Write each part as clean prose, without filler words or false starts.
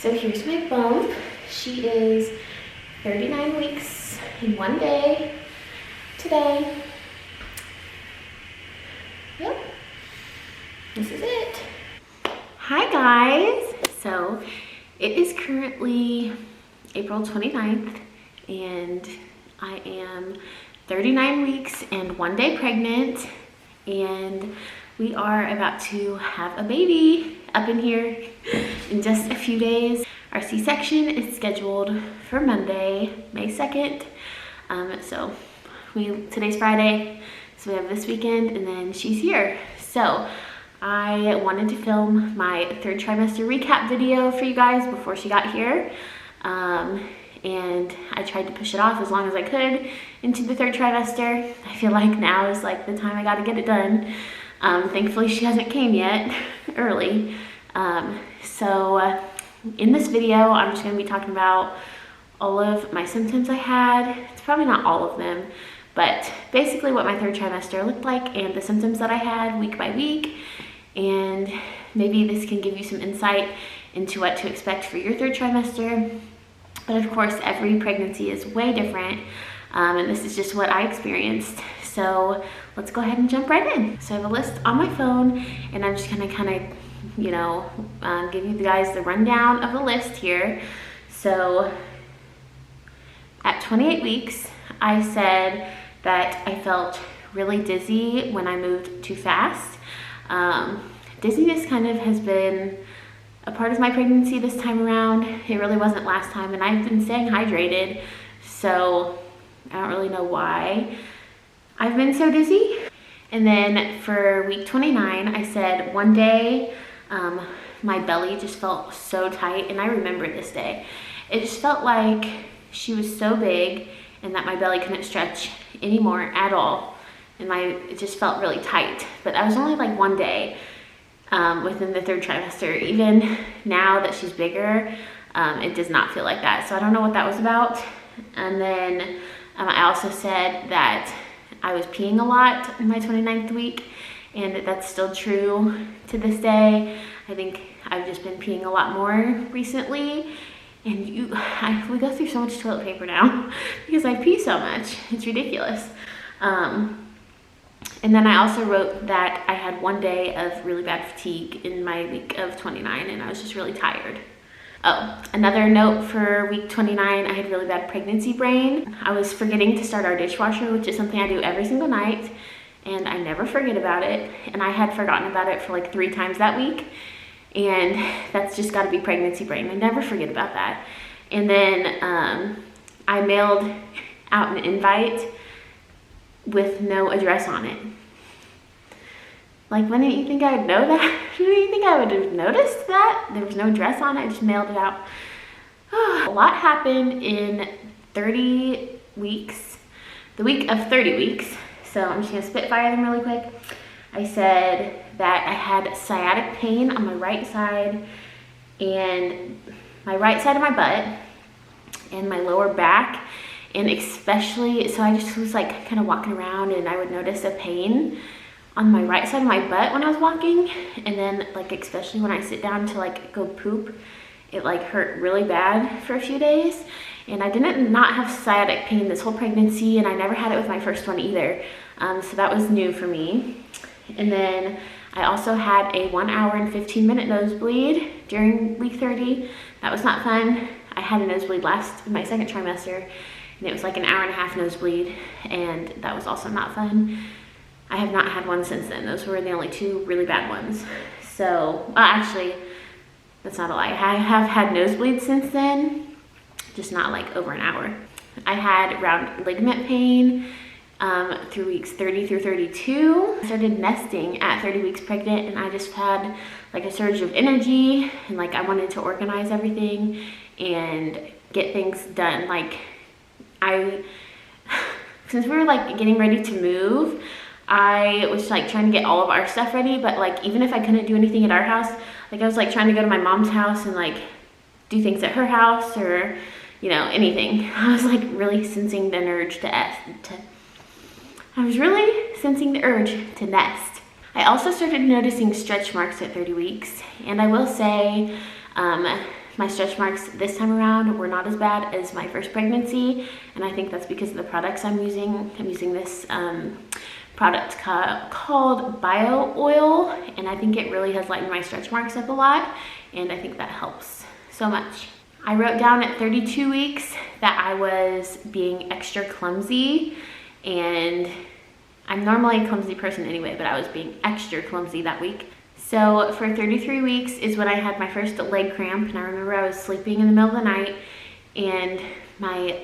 So here's my bump. She is 39 weeks in 1 day today. Yep, this is it. Hi guys. So it is currently April 29th and I am 39 weeks and 1 day pregnant, and we are about to have a baby up in here in just a few days. Our C-section is scheduled for Monday, May 2nd. Today's Friday, so we have this weekend and then she's here. So I wanted to film my 3rd trimester recap video for you guys before she got here. And I tried to push it off as long as I could into the 3rd trimester. I feel like now is like the time I gotta get it done. Thankfully she hasn't came yet early. In this video, I'm just gonna be talking about all of my symptoms I had. It's probably not all of them, but basically what my 3rd trimester looked like and the symptoms that I had week by week. And maybe this can give you some insight into what to expect for your 3rd trimester. But of course, every pregnancy is way different, and this is just what I experienced. So let's go ahead and jump right in. So I have a list on my phone, and I'm just gonna give you guys the rundown of the list here. So at 28 weeks, I said that I felt really dizzy when I moved too fast. Dizziness kind of has been a part of my pregnancy this time around. It really wasn't last time, and I've been staying hydrated, so I don't really know why I've been so dizzy. And then for week 29, I said one day my belly just felt so tight, and I remember this day. It just felt like she was so big and that my belly couldn't stretch anymore at all, and it just felt really tight. But that was only like 1 day. Within the 3rd trimester. Even now that she's bigger, it does not feel like that. So I don't know what that was about. And then I also said that I was peeing a lot in my 29th week, and that's still true to this day. I think I've just been peeing a lot more recently, and we go through so much toilet paper now because I pee so much. It's ridiculous. And then I also wrote that I had 1 day of really bad fatigue in my week of 29, and I was just really tired. Oh, another note for week 29, I had really bad pregnancy brain. I was forgetting to start our dishwasher, which is something I do every single night, and I never forget about it. And I had forgotten about it for like 3 times that week, and that's just gotta be pregnancy brain. I never forget about that. And then I mailed out an invite with no address on it. Like, wouldn't you think I would know that? Wouldn't you think I would have noticed that? There was no address on it, I just mailed it out. A lot happened in 30 weeks, the week of 30 weeks. So I'm just gonna spitfire them really quick. I said that I had sciatic pain on my right side, and my right side of my butt and my lower back. And especially, so I just was like kind of walking around, and I would notice a pain on my right side of my butt when I was walking. And then like, especially when I sit down to like go poop, it like hurt really bad for a few days. And I didn't not have sciatic pain this whole pregnancy, and I never had it with my first one either. So that was new for me. And then I also had a 1 hour and 15 minute nosebleed during week 30. That was not fun. I had a nosebleed in my 2nd trimester, and it was like an 1.5 hour nosebleed, and that was also not fun. I have not had one since then. Those were the only 2 really bad ones. So, well, actually, that's not a lie. I have had nosebleeds since then, just not like over an hour. I had round ligament pain through weeks 30 through 32. I started nesting at 30 weeks pregnant, and I just had like a surge of energy, and like I wanted to organize everything and get things done. Like since we were like getting ready to move, I was like trying to get all of our stuff ready, but like even if I couldn't do anything at our house, like I was like trying to go to my mom's house and like do things at her house, or you know, anything. I was like really sensing the urge to nest. I also started noticing stretch marks at 30 weeks, and I will say My stretch marks this time around were not as bad as my first pregnancy, and I think that's because of the products I'm using. I'm using this product called Bio Oil, and I think it really has lightened my stretch marks up a lot, and I think that helps so much. I wrote down at 32 weeks that I was being extra clumsy, and I'm normally a clumsy person anyway, but I was being extra clumsy that week. So for 33 weeks is when I had my first leg cramp, and I remember I was sleeping in the middle of the night, and my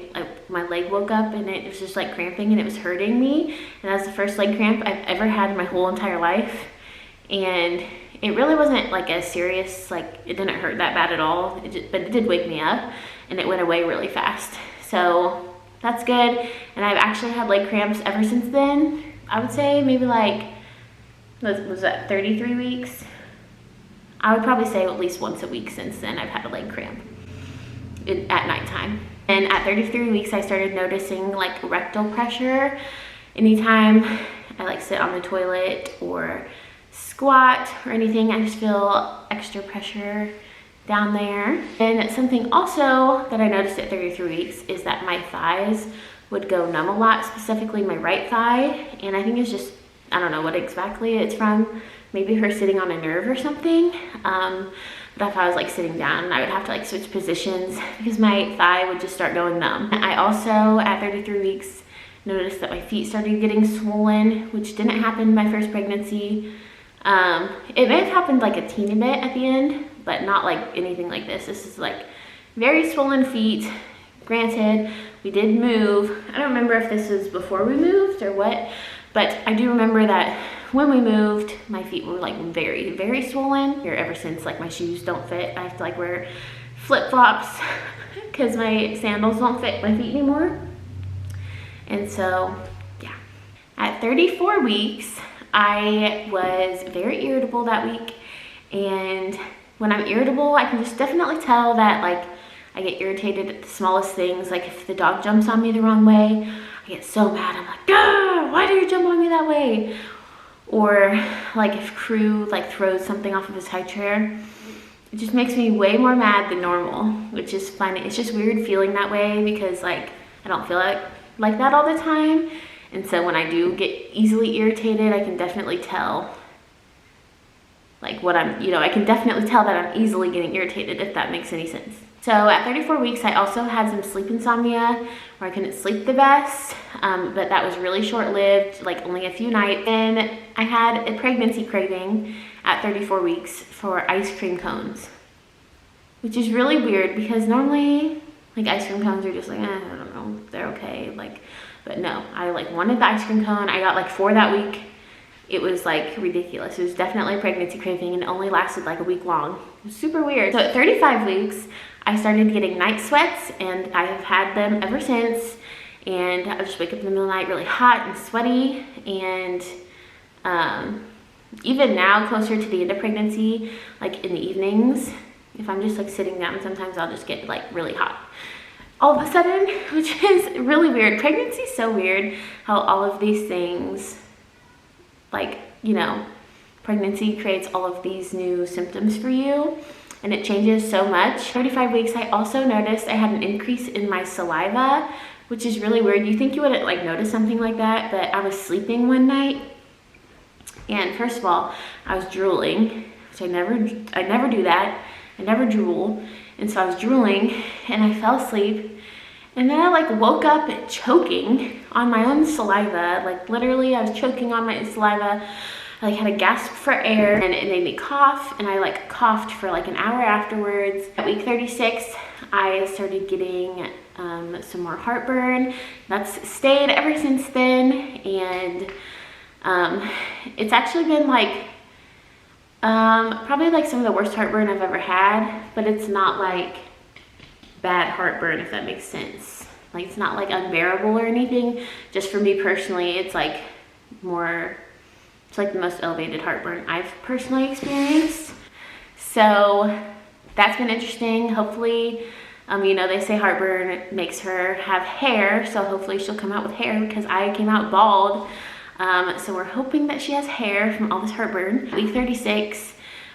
leg woke up and it was just like cramping and it was hurting me. And that was the first leg cramp I've ever had in my whole entire life. And it really wasn't like a serious, like it didn't hurt that bad at all, but it did wake me up, and it went away really fast. So that's good. And I've actually had leg cramps ever since then. I would say maybe like, was that 33 weeks? I would probably say at least once a week since then I've had a leg cramp at nighttime. And at 33 weeks, I started noticing like rectal pressure. Anytime I like sit on the toilet or squat or anything, I just feel extra pressure down there. And something also that I noticed at 33 weeks is that my thighs would go numb a lot, specifically my right thigh. And I think it's just, I don't know what exactly it's from. Maybe her sitting on a nerve or something. But if I was like sitting down, I would have to like switch positions because my thigh would just start going numb. I also, at 33 weeks, noticed that my feet started getting swollen, which didn't happen in my first pregnancy. It may have happened like a teeny bit at the end, but not like anything like this. This is like very swollen feet. Granted, we did move. I don't remember if this was before we moved or what, but I do remember that when we moved, my feet were like very, very swollen. Here ever since, like my shoes don't fit. I have to like wear flip-flops because my sandals don't fit my feet anymore. And so, yeah. At 34 weeks, I was very irritable that week. And when I'm irritable, I can just definitely tell that like I get irritated at the smallest things. Like if the dog jumps on me the wrong way, I get so mad. I'm like, ah, why do you jump on me that way? Or like if Crew like throws something off of his high chair, it just makes me way more mad than normal, which is funny. It's just weird feeling that way because like I don't feel like that all the time. And so when I do get easily irritated, I can definitely tell like what I'm, I can definitely tell that I'm easily getting irritated, if that makes any sense. So at 34 weeks, I also had some sleep insomnia where I couldn't sleep the best, but that was really short-lived, like only a few nights. And I had a pregnancy craving at 34 weeks for ice cream cones, which is really weird because normally like ice cream cones are just like, I don't know, they're okay. Like, but no, I like wanted the ice cream cone. I got like 4 that week. It was like ridiculous. It was definitely a pregnancy craving and it only lasted like a week long. It was super weird. So at 35 weeks, I started getting night sweats and I have had them ever since. And I just wake up in the middle of the night really hot and sweaty. And even now, closer to the end of pregnancy, like in the evenings, if I'm just like sitting down, sometimes I'll just get like really hot all of a sudden, which is really weird. Pregnancy is so weird how all of these things, like, pregnancy creates all of these new symptoms for you. And it changes so much. 35 weeks, I also noticed I had an increase in my saliva, which is really weird. You think you wouldn't like notice something like that, but I was sleeping one night, and first of all, I was drooling, which I never do that. I never drool, and so I was drooling, and I fell asleep, and then I like woke up choking on my own saliva. Like literally, I was choking on my saliva. I like had a gasp for air and it made me cough, and I like coughed for like an hour afterwards. At week 36, I started getting some more heartburn. That's stayed ever since then, and it's actually been like probably like some of the worst heartburn I've ever had, but it's not like bad heartburn, if that makes sense. Like it's not like unbearable or anything. Just for me personally, it's like more, it's like the most elevated heartburn I've personally experienced. So that's been interesting. Hopefully, they say heartburn makes her have hair, so hopefully she'll come out with hair because I came out bald. So we're hoping that she has hair from all this heartburn. Week 36,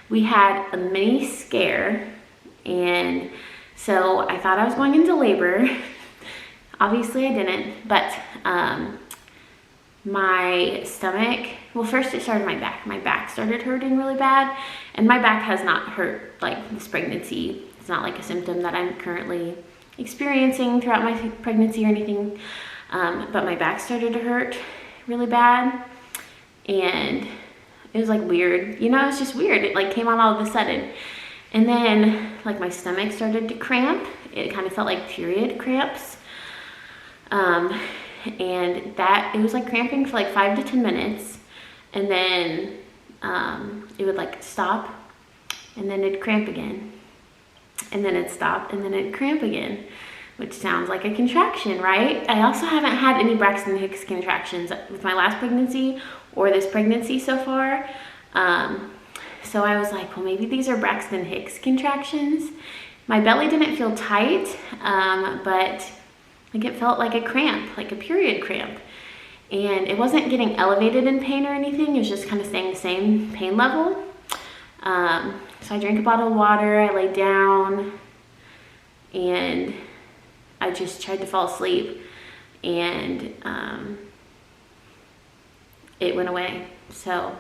we had a mini scare And so I thought I was going into labor. Obviously I didn't, but my stomach, well, first it started my back. My back started hurting really bad, and my back has not hurt like this pregnancy. It's not like a symptom that I'm currently experiencing throughout my pregnancy or anything, but my back started to hurt really bad, and it was like weird, you know, it's just weird. It like came on all of a sudden, and then like my stomach started to cramp. It kind of felt like period cramps. And that, it was like cramping for like 5 to 10 minutes, and then it would like stop, and then it'd cramp again, and then it'd stop, and then it'd cramp again, which sounds like a contraction, right? I also haven't had any Braxton Hicks contractions with my last pregnancy or this pregnancy so far. So I was like, well, maybe these are Braxton Hicks contractions. My belly didn't feel tight, but like it felt like a cramp, like a period cramp. And it wasn't getting elevated in pain or anything. It was just kind of staying the same pain level. So I drank a bottle of water, I laid down, and I just tried to fall asleep, and it went away. So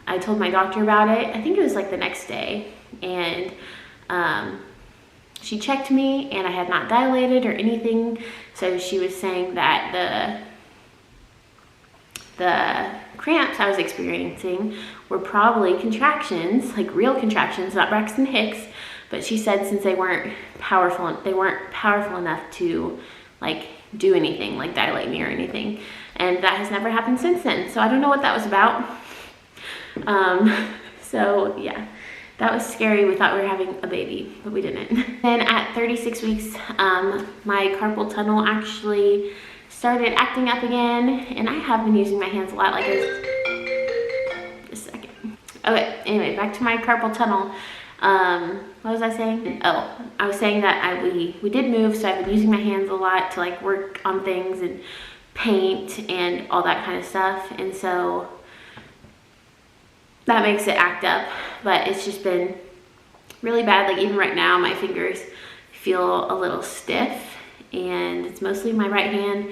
I told my doctor about it. I think it was like the next day, and she checked me, and I had not dilated or anything. So she was saying that the cramps I was experiencing were probably contractions, like real contractions, not Braxton Hicks. But she said since they weren't powerful enough to like do anything, like dilate me or anything. And that has never happened since then. So I don't know what that was about. So yeah. That was scary. We thought we were having a baby, but we didn't. Then at 36 weeks, my carpal tunnel actually started acting up again, and I have been using my hands a lot. Like just a second. Okay, anyway, back to my carpal tunnel. What was I saying? Oh, I was saying that we did move, so I've been using my hands a lot to like work on things and paint and all that kind of stuff, and so that makes it act up. But it's just been really bad. Like even right now, my fingers feel a little stiff, and it's mostly my right hand.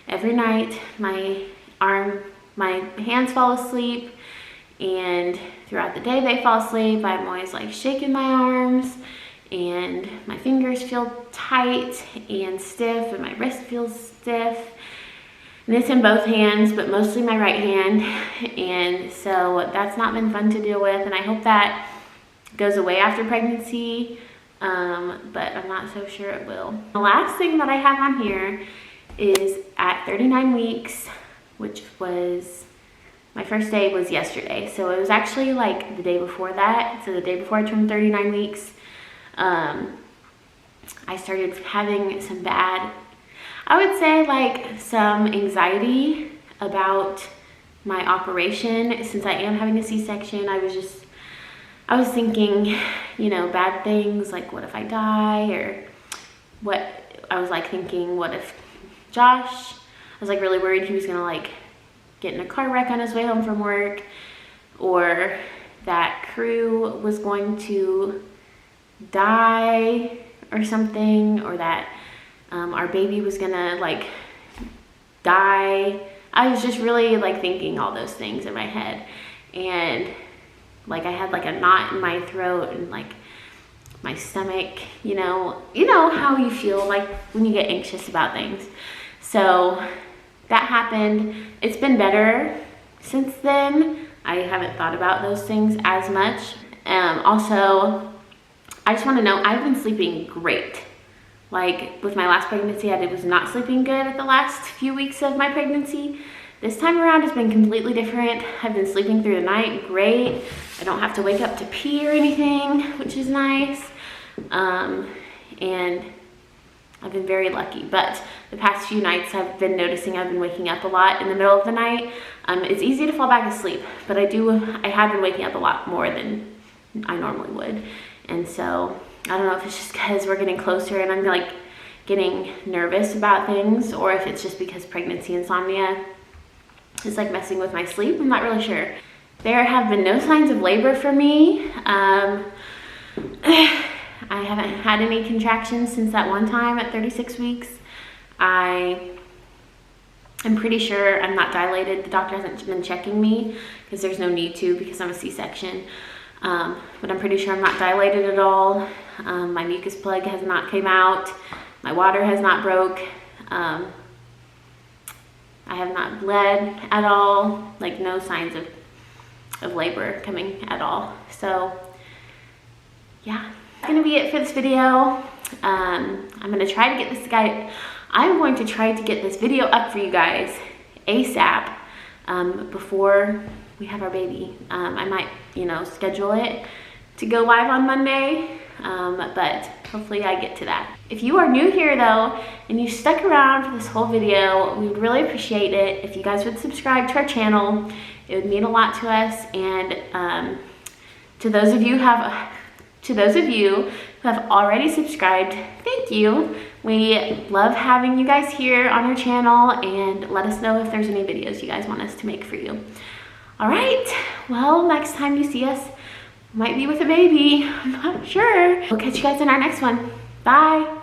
Every night, my hands fall asleep, and throughout the day they fall asleep. I'm always like shaking my arms, and my fingers feel tight and stiff, and my wrist feels stiff. And it's in both hands, but mostly my right hand. And so that's not been fun to deal with. And I hope that goes away after pregnancy, but I'm not so sure it will. The last thing that I have on here is at 39 weeks, which was, my first day was yesterday. So it was actually like the day before that. So the day before I turned 39 weeks, I started having some bad, I would say like some anxiety about my operation. Since I am having a C-section, I was thinking, you know, bad things, like what if I die, or what if Josh, I was like really worried he was gonna like get in a car wreck on his way home from work, or that Crew was going to die or something, or that our baby was gonna like die. I was just really like thinking all those things in my head, and like I had like a knot in my throat and like my stomach, you know how you feel like when you get anxious about things. So that happened. It's been better since then. I haven't thought about those things as much. Also, I just want to know, I've been sleeping great. Like with my last pregnancy, I was not sleeping good at the last few weeks of my pregnancy. This time around has been completely different. I've been sleeping through the night great. I don't have to wake up to pee or anything, which is nice. And I've been very lucky. But the past few nights I've been noticing I've been waking up a lot in the middle of the night. It's easy to fall back asleep, but I have been waking up a lot more than I normally would. And so I don't know if it's just because we're getting closer and I'm like getting nervous about things, or if it's just because pregnancy insomnia is like messing with my sleep. I'm not really sure. There have been no signs of labor for me. I haven't had any contractions since that one time at 36 weeks. I'm pretty sure I'm not dilated. The doctor hasn't been checking me because there's no need to because I'm a C-section. But I'm pretty sure I'm not dilated at all. My mucus plug has not came out. My water has not broke. I have not bled at all. Like no signs of labor coming at all. So yeah, that's gonna be it for this video. I'm going to try to get this video up for you guys ASAP before we have our baby. I might, schedule it to go live on Monday, but hopefully I get to that. If you are new here though, and you stuck around for this whole video, we would really appreciate it if you guys would subscribe to our channel. It would mean a lot to us, and to those of you who have already subscribed, thank you. We love having you guys here on our channel, and let us know if there's any videos you guys want us to make for you. All right, well, next time you see us, might be with a baby, I'm not sure. We'll catch you guys in our next one. Bye.